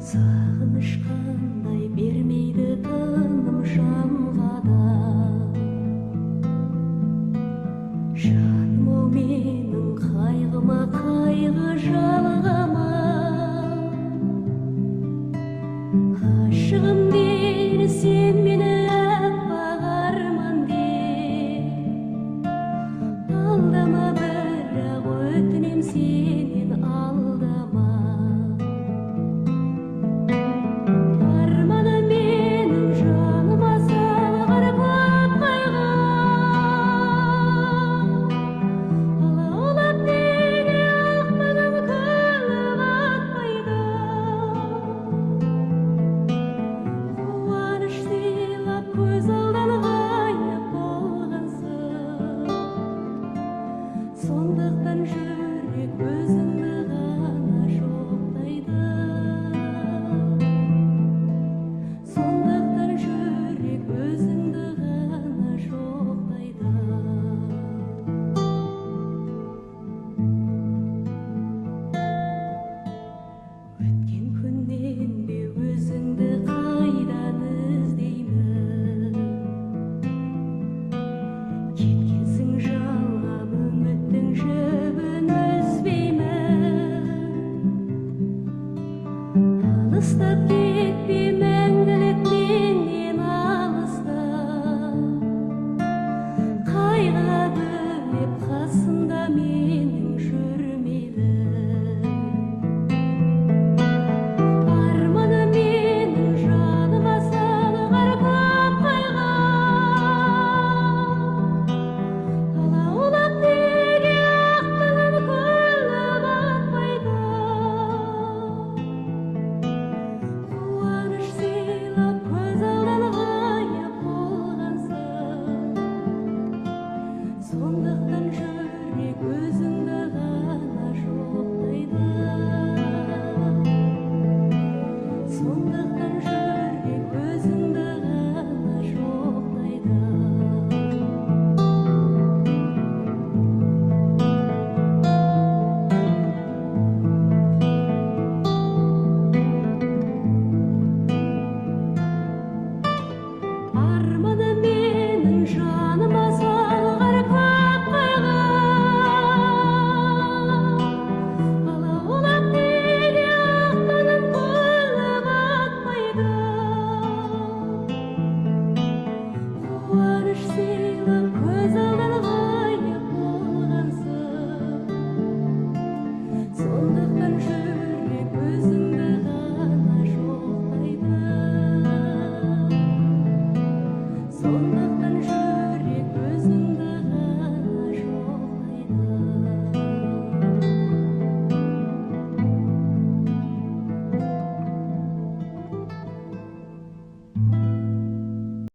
Сағынышқандай бермейді тыным жанға да. Жаным ау менің қайғыма қайғы жалғама. Ғашығым дені сен мені аппақ арман деп. Алдама бірақ өтінем сенен алдама. Арманы менің жаныма салғыр көп қайғы. Алаулап неге ақпаным күліп атпайды. Қуаныш сыйлап көз алдан ғайып болғансың. Сондықтан жүрек өзіңді ғана жоқтайды. Сондықтан жүрек өзіңді ғана жоқтайды. Өткен күннен бе өзіңді қайдан іздеймін. Кеткенсің жалғап үміттің жібін үзбеймін. Алыстап кетпе мәңгілік менен алыста. Қайғыға бөлеп қасымда менің жүрмейді. Арманы менің жаныма салғыр көп қайғы. Алаулап неге ақпаным күліп атпайды. Қуаныш сыйлап көз алдан ғайып болғансың. Сондықтан жүрек өзіңді ғана жоқтайды. Сондықтан жүрек өзіңді ғана жоқтайды. Арманы менің жаныма салғыр көп қайғы. Алаулап неге ақпаным күліп атпайды. Қуаныш сыйлап көз алдан ғайып болғансың. Сондықтан жүрек өзіңді ғана жоқтайды. Сондықтан